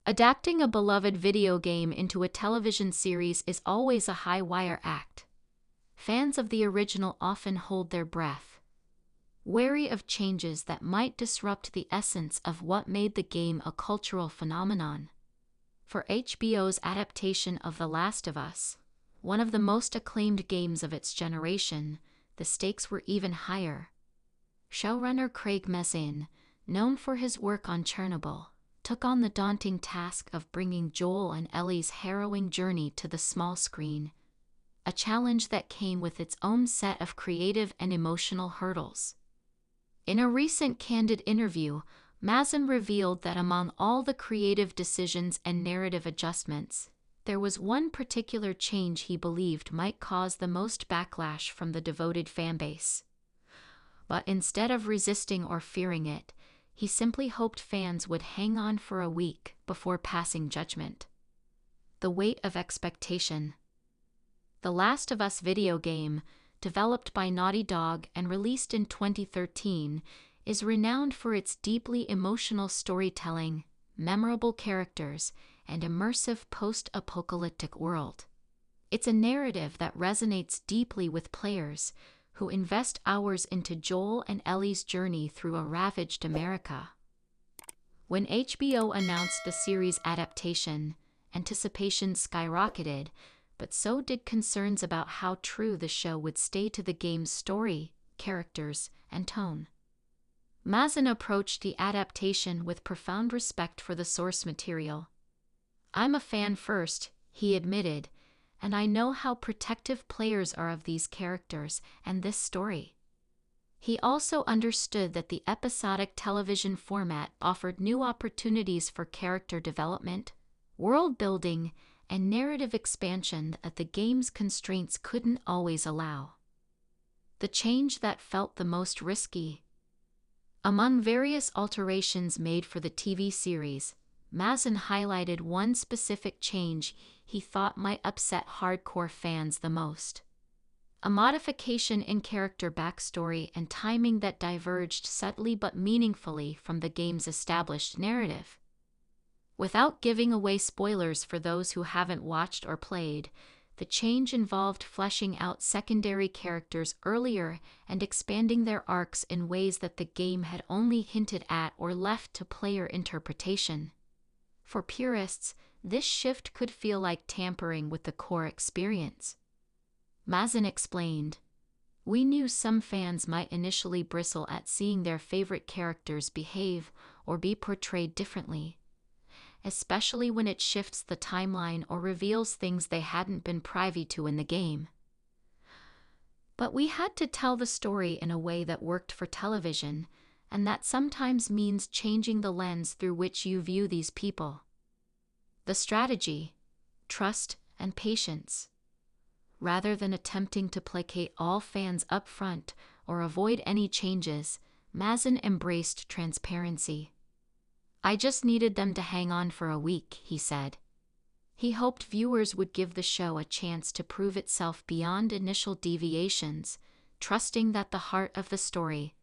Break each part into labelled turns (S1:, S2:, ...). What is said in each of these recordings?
S1: Adapting a beloved video game into a television series is always a high-wire act. Fans of the original often hold their breath, wary of changes that might disrupt the essence of what made the game a cultural phenomenon. For HBO's adaptation of The Last of Us, one of the most acclaimed games of its generation, the stakes were even higher. Showrunner Craig Mazin, known for his work on Chernobyl, took on the daunting task of bringing Joel and Ellie's harrowing journey to the small screen, a challenge that came with its own set of creative and emotional hurdles. In a recent candid interview, Mazin revealed that among all the creative decisions and narrative adjustments, there was one particular change he believed might cause the most backlash from the devoted fanbase. But instead of resisting or fearing it, he simply hoped fans would hang on for a week before passing judgment. The weight of expectation. The Last of Us video game, developed by Naughty Dog and released in 2013, is renowned for its deeply emotional storytelling, memorable characters, and immersive post-apocalyptic world. It's a narrative that resonates deeply with players who invest hours into Joel and Ellie's journey through a ravaged America. When HBO announced the series adaptation, anticipation skyrocketed, but so did concerns about how true the show would stay to the game's story, characters, and tone. Mazin approached the adaptation with profound respect for the source material. "I'm a fan first," he admitted, "and I know how protective players are of these characters and this story." He also understood that the episodic television format offered new opportunities for character development, world building, and narrative expansion that the game's constraints couldn't always allow. The change that felt the most risky. Among various alterations made for the TV series, Mazin highlighted one specific change he thought might upset hardcore fans the most. A modification in character backstory and timing that diverged subtly but meaningfully from the game's established narrative. Without giving away spoilers for those who haven't watched or played, the change involved fleshing out secondary characters earlier and expanding their arcs in ways that the game had only hinted at or left to player interpretation. For purists, this shift could feel like tampering with the core experience. Mazin explained, "We knew some fans might initially bristle at seeing their favorite characters behave or be portrayed differently, especially when it shifts the timeline or reveals things they hadn't been privy to in the game. But we had to tell the story in a way that worked for television, and that sometimes means changing the lens through which you view these people. The strategy, trust, and patience. Rather than attempting to placate all fans up front or avoid any changes, Mazin embraced transparency. I just needed them to hang on for a week," he said. He hoped viewers would give the show a chance to prove itself beyond initial deviations, trusting that the heart of the story,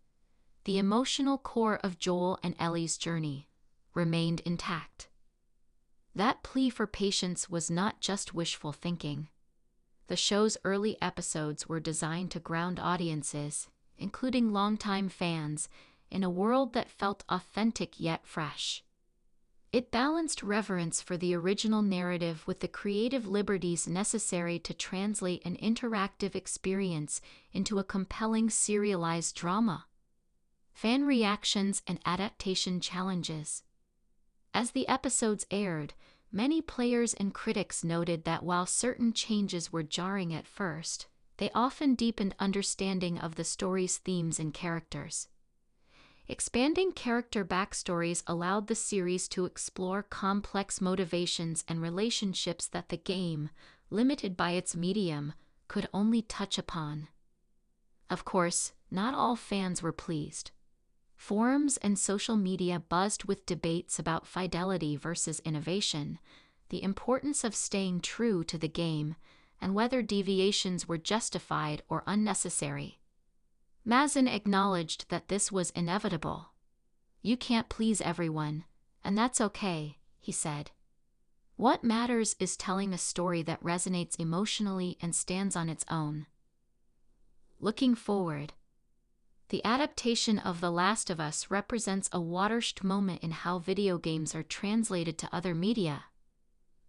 S1: the emotional core of Joel and Ellie's journey, remained intact. That plea for patience was not just wishful thinking. The show's early episodes were designed to ground audiences, including longtime fans, in a world that felt authentic yet fresh. It balanced reverence for the original narrative with the creative liberties necessary to translate an interactive experience into a compelling serialized drama. Fan reactions and adaptation challenges. As the episodes aired, many players and critics noted that while certain changes were jarring at first, they often deepened understanding of the story's themes and characters. Expanding character backstories allowed the series to explore complex motivations and relationships that the game, limited by its medium, could only touch upon. Of course, not all fans were pleased. Forums and social media buzzed with debates about fidelity versus innovation, the importance of staying true to the game, and whether deviations were justified or unnecessary. Mazin acknowledged that this was inevitable. "You can't please everyone, and that's okay," he said. What matters is telling a story that resonates emotionally and stands on its own. Looking forward, the adaptation of The Last of Us represents a watershed moment in how video games are translated to other media.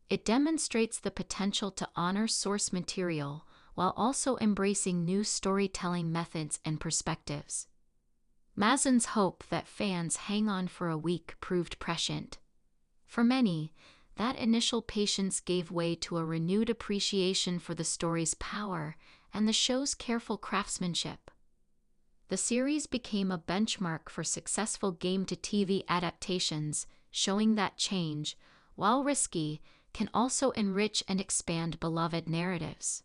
S1: It demonstrates the potential to honor source material while also embracing new storytelling methods and perspectives. Mazen's hope that fans hang on for a week proved prescient. For many, that initial patience gave way to a renewed appreciation for the story's power and the show's careful craftsmanship. The series became a benchmark for successful game-to-TV adaptations, showing that change, while risky, can also enrich and expand beloved narratives.